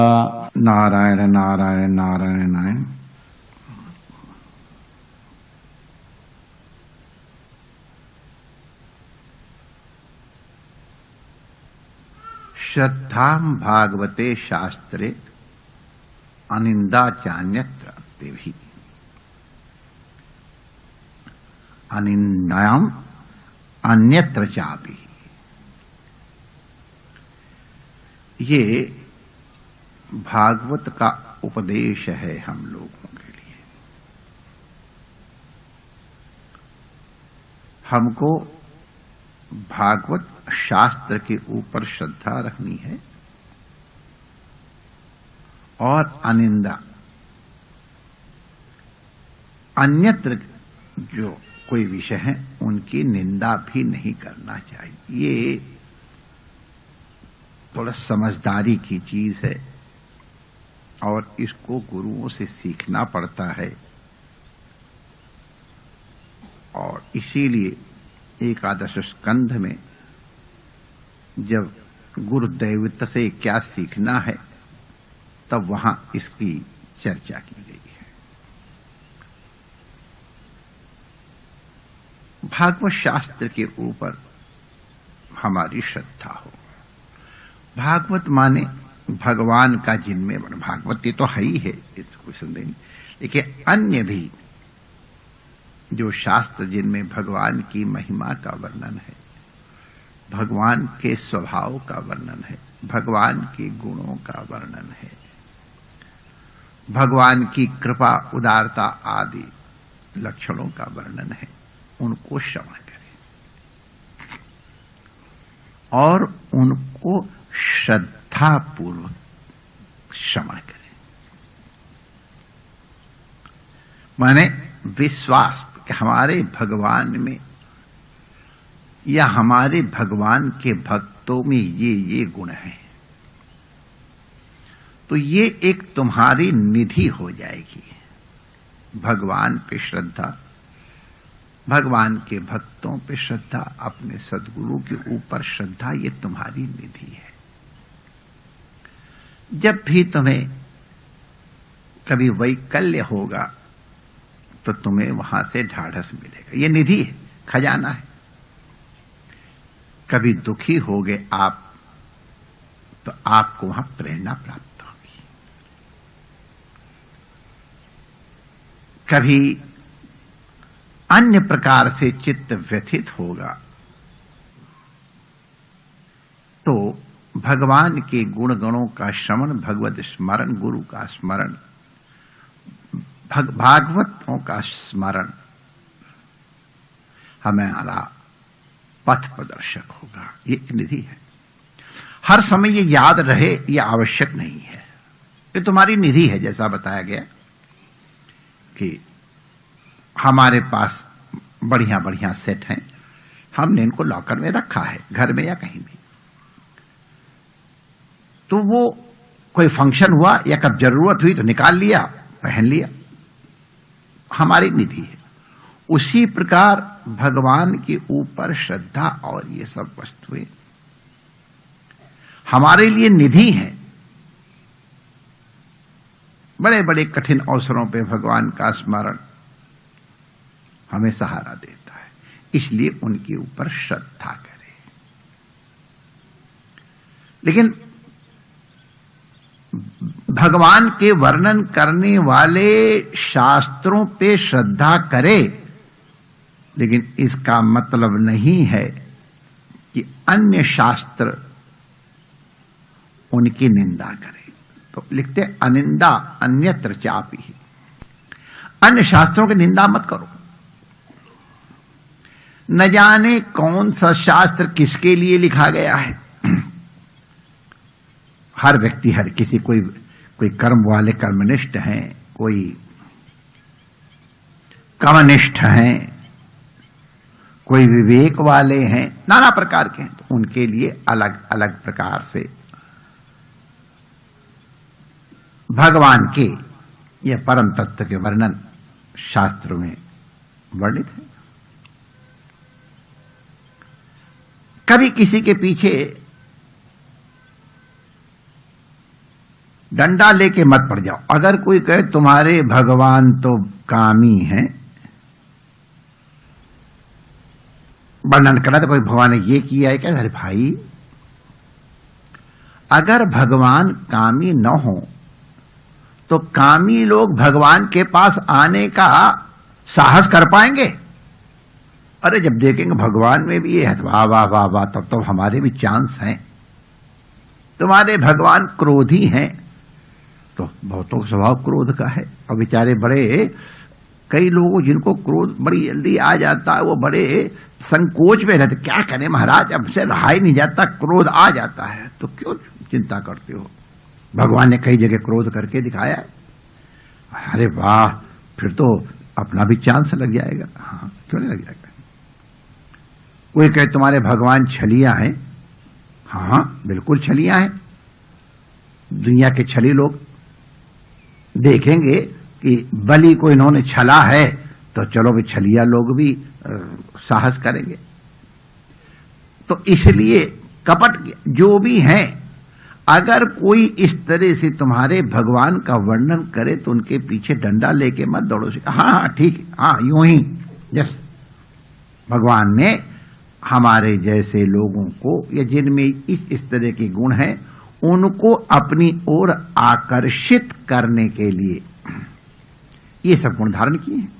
नारायण नारायण नारायण नारायण। श्रद्धां भागवते शास्त्रे अनिंदा चान्यत्र देवी। अनिंदायाम अन्यत्र चापि। ये भागवत का उपदेश है हम लोगों के लिए। हमको भागवत शास्त्र के ऊपर श्रद्धा रखनी है और अनिंदा, अन्यत्र जो कोई विषय है उनकी निंदा भी नहीं करना चाहिए। ये थोड़ा समझदारी की चीज है और इसको गुरुओं से सीखना पड़ता है। और इसीलिए एकादश स्कंध में जब गुरुदैवत से क्या सीखना है तब वहां इसकी चर्चा की गई है। भागवत शास्त्र के ऊपर हमारी श्रद्धा हो। भागवत माने भगवान का जिनमें, भागवत ये तो है ही है, ये तो कोई संदेह नहीं, लेकिन अन्य भी जो शास्त्र जिनमें भगवान की महिमा का वर्णन है, भगवान के स्वभाव का वर्णन है, भगवान के गुणों का वर्णन है, भगवान की कृपा उदारता आदि लक्षणों का वर्णन है, उनको श्रवण करें और उनको श्रद्धापूर्वक श्रवण करें। माने विश्वास कि हमारे भगवान में या हमारे भगवान के भक्तों में ये गुण हैं, तो ये एक तुम्हारी निधि हो जाएगी। भगवान पे श्रद्धा, भगवान के भक्तों पे श्रद्धा, अपने सद्गुरु के ऊपर श्रद्धा, ये तुम्हारी निधि है। जब भी तुम्हें कभी वैकल्य होगा तो तुम्हें वहां से ढाढ़स मिलेगा। ये निधि है, खजाना है। कभी दुखी होगे आप तो आपको वहां प्रेरणा प्राप्त होगी। कभी अन्य प्रकार से चित्त व्यथित होगा तो भगवान के गुण गणों का श्रवण, भगवत स्मरण, गुरु का स्मरण, भागवतों का स्मरण हमारा पथ प्रदर्शक होगा। ये एक निधि है। हर समय ये याद रहे यह आवश्यक नहीं है, ये तुम्हारी निधि है। जैसा बताया गया कि हमारे पास बढ़िया बढ़िया सेट हैं, हमने इनको लॉकर में रखा है, घर में या कहीं भी। तो वो कोई फंक्शन हुआ या कब जरूरत हुई तो निकाल लिया, पहन लिया, हमारी निधि है। उसी प्रकार भगवान के ऊपर श्रद्धा और ये सब वस्तुएं हमारे लिए निधि हैं। बड़े बड़े कठिन अवसरों पे भगवान का स्मरण हमें सहारा देता है, इसलिए उनके ऊपर श्रद्धा करें। लेकिन भगवान के वर्णन करने वाले शास्त्रों पे श्रद्धा करें, लेकिन इसका मतलब नहीं है कि अन्य शास्त्र उनकी निंदा करें। तो लिखते अनिंदा अन्यत्र चापि। अन्य शास्त्रों की निंदा मत करो। न जाने कौन सा शास्त्र किसके लिए लिखा गया है। हर व्यक्ति, हर किसी, कोई कर्म वाले कर्मनिष्ठ हैं, कोई कामनिष्ठ हैं, कोई विवेक वाले हैं, नाना प्रकार के हैं। तो उनके लिए अलग अलग प्रकार से भगवान के या परम तत्व के वर्णन शास्त्रों में वर्णित है। कभी किसी के पीछे डंडा लेके मत पड़ जाओ। अगर कोई कहे तुम्हारे भगवान तो कामी हैं, वर्णन करा तो कोई भगवान ने ये किया है क्या? अरे भाई, अगर भगवान कामी न हो तो कामी लोग भगवान के पास आने का साहस कर पाएंगे? अरे जब देखेंगे भगवान में भी ये है, वाह वाह वाह वाह, तब तो हमारे भी चांस हैं। तुम्हारे भगवान क्रोधी हैं, तो बहुतों का स्वभाव क्रोध का है। और बेचारे बड़े, कई लोगों जिनको क्रोध बड़ी जल्दी आ जाता है, वो बड़े संकोच में रहते, क्या करें महाराज, अब से रहा ही नहीं जाता, क्रोध आ जाता है। तो क्यों चिंता करते हो? भगवान ने कई जगह क्रोध करके दिखाया है। अरे वाह, फिर तो अपना भी चांस लग जाएगा। हाँ, क्यों नहीं लग जाएगा? कोई कहे तुम्हारे भगवान छलिया हैं, हाँ बिल्कुल छलिया हैं। दुनिया के छली लोग देखेंगे कि बलि को इन्होंने छला है, तो चलो भी छलिया लोग भी साहस करेंगे। तो इसलिए कपट जो भी हैं, अगर कोई इस तरह से तुम्हारे भगवान का वर्णन करे तो उनके पीछे डंडा लेके मत दौड़ो। हाँ हाँ ठीक, हाँ यूं ही जस भगवान ने हमारे जैसे लोगों को, या जिनमें इस तरह के गुण हैं, उनको अपनी ओर आकर्षित करने के लिए ये सब गुण धारण किए हैं।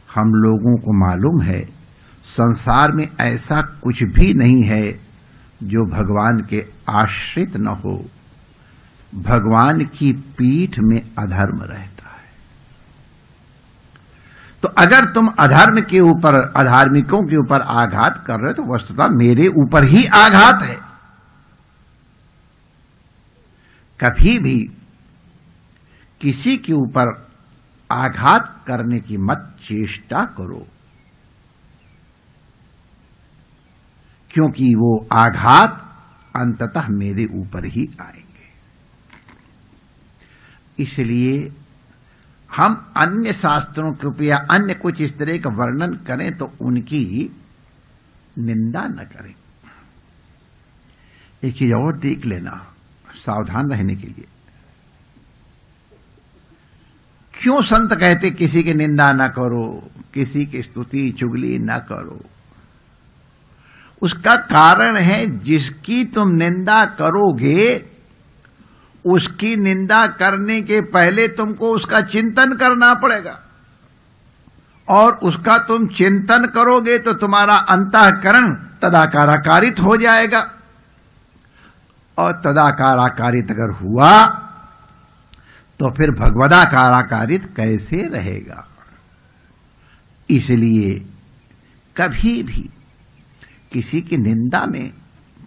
हम लोगों को मालूम है संसार में ऐसा कुछ भी नहीं है जो भगवान के आश्रित न हो। भगवान की पीठ में अधर्म रहता है। तो अगर तुम अधर्म के ऊपर, अधार्मिकों के ऊपर आघात कर रहे हो, तो वस्तुतः मेरे ऊपर ही आघात है। कभी भी किसी के ऊपर आघात करने की मत चेष्टा करो, क्योंकि वो आघात अंततः मेरे ऊपर ही आएंगे। इसलिए हम अन्य शास्त्रों के ऊपर या अन्य कुछ इस तरह का वर्णन करें तो उनकी निंदा न करें। एक चीज और देख लेना, सावधान रहने के लिए। क्यों संत कहते किसी की निंदा ना करो, किसी की स्तुति चुगली ना करो? उसका कारण है, जिसकी तुम निंदा करोगे उसकी निंदा करने के पहले तुमको उसका चिंतन करना पड़ेगा, और उसका तुम चिंतन करोगे तो तुम्हारा अंतःकरण तदाकाराकारित हो जाएगा, और तदाकाराकारित अगर हुआ तो फिर भगवदाकाराकारित कैसे रहेगा? इसलिए कभी भी किसी की निंदा में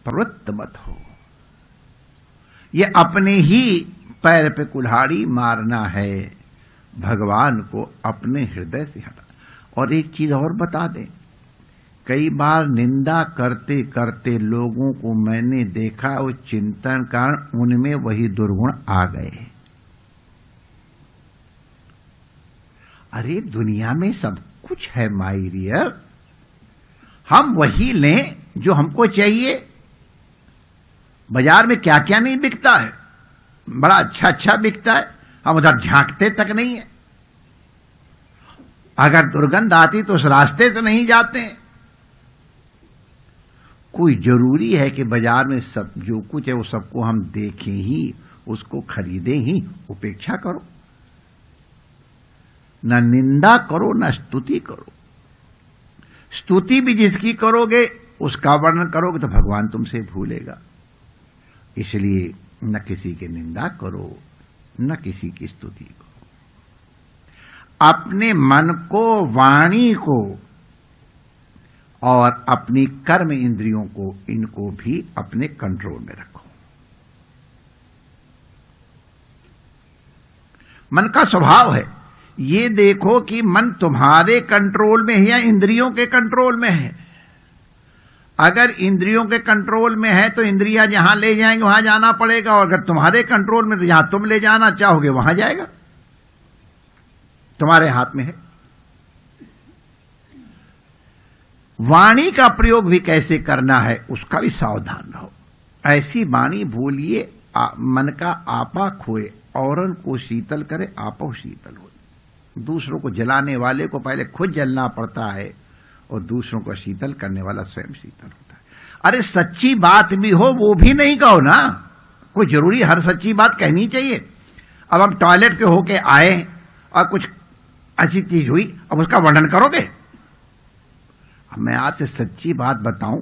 प्रवृत्त मत हो। यह अपने ही पैर पे कुल्हाड़ी मारना है, भगवान को अपने हृदय से हटा। और एक चीज और बता दें, कई बार निंदा करते करते लोगों को मैंने देखा, वो चिंतन कारण उनमें वही दुर्गुण आ गए। अरे दुनिया में सब कुछ है माय डियर, हम वही लें जो हमको चाहिए। बाजार में क्या क्या नहीं बिकता है, बड़ा अच्छा अच्छा बिकता है, हम उधर झांकते तक नहीं है। अगर दुर्गंध आती तो उस रास्ते से नहीं जाते हैं। कोई जरूरी है कि बाजार में सब जो कुछ है वो सबको हम देखें ही, उसको खरीदें ही? उपेक्षा करो, न निंदा करो न स्तुति करो। स्तुति भी जिसकी करोगे, उसका वर्णन करोगे तो भगवान तुमसे भूलेगा। इसलिए न किसी की निंदा करो न किसी की स्तुति करो। अपने मन को, वाणी को और अपनी कर्म इंद्रियों को, इनको भी अपने कंट्रोल में रखो। मन का स्वभाव है, ये देखो कि मन तुम्हारे कंट्रोल में है या इंद्रियों के कंट्रोल में है। अगर इंद्रियों के कंट्रोल में है तो इंद्रियां जहां ले जाएंगे वहां जाना पड़ेगा, और अगर तुम्हारे कंट्रोल में तो जहां तुम ले जाना चाहोगे वहां जाएगा। तुम्हारे हाथ में है। वाणी का प्रयोग भी कैसे करना है उसका भी सावधान रहो। ऐसी वाणी बोलिए मन का आपा खोए, औरन को शीतल करे आपो शीतल हो। दूसरों को जलाने वाले को पहले खुद जलना पड़ता है और दूसरों को शीतल करने वाला स्वयं शीतल होता है। अरे सच्ची बात भी हो वो भी नहीं कहो ना, कोई जरूरी हर सच्ची बात कहनी चाहिए। अब हम टॉयलेट से होके आए और कुछ ऐसी चीज हुई, अब उसका वर्णन करोगे? अब मैं आपसे सच्ची बात बताऊं,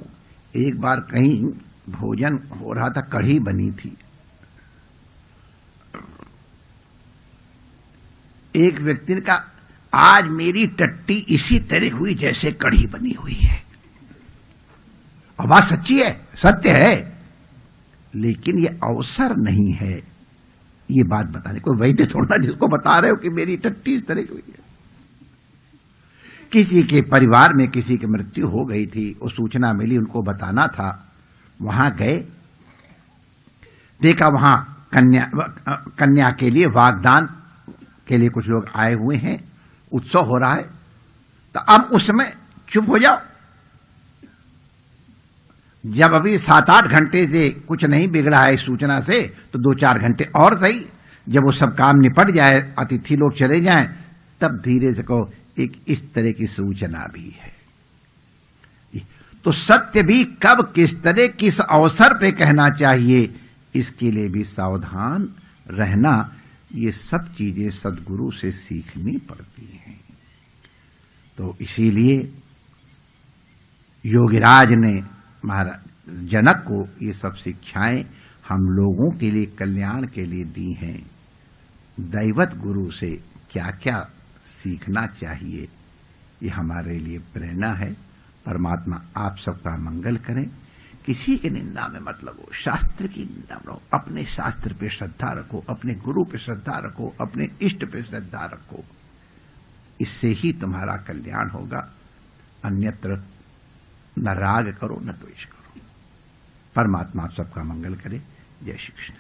एक बार कहीं भोजन हो रहा था, कढ़ी बनी थी। एक व्यक्ति ने कहा आज मेरी टट्टी इसी तरह हुई जैसे कढ़ी बनी हुई है। और बात सच्ची है, सत्य है, लेकिन ये अवसर नहीं है ये बात बताने को। वैद्य थोड़ा जिसको बता रहे हो कि मेरी टट्टी इस तरह की हुई है। किसी के परिवार में किसी की मृत्यु हो गई थी, वो सूचना मिली, उनको बताना था। वहां गए, देखा वहां कन्या के लिए वागदान के लिए कुछ लोग आए हुए हैं, उत्सव हो रहा है। तो अब उसमें चुप हो जाओ। जब अभी 7-8 घंटे से कुछ नहीं बिगड़ा है इस सूचना से, तो 2-4 घंटे और सही। जब वो सब काम निपट जाए, अतिथि लोग चले जाएं, तब धीरे से कहो एक इस तरह की सूचना भी है। तो सत्य भी कब किस तरह किस अवसर पे कहना चाहिए, इसके लिए भी सावधान रहना। ये सब चीजें सद्गुरु से सीखनी पड़ती हैं। तो इसीलिए योगीराज ने महाराज जनक को ये सब शिक्षाएं हम लोगों के लिए कल्याण के लिए दी हैं। दैवत गुरु से क्या क्या सीखना चाहिए, ये हमारे लिए प्रेरणा है। परमात्मा आप सबका मंगल करें। किसी की निंदा में मत लगो, शास्त्र की निंदा में रहो। अपने शास्त्र पे श्रद्धा रखो, अपने गुरु पे श्रद्धा रखो, अपने इष्ट पे श्रद्धा रखो। इससे ही तुम्हारा कल्याण होगा। अन्यत्र न राग करो न द्वेष करो। परमात्मा आप सबका मंगल करे। जय श्री कृष्ण।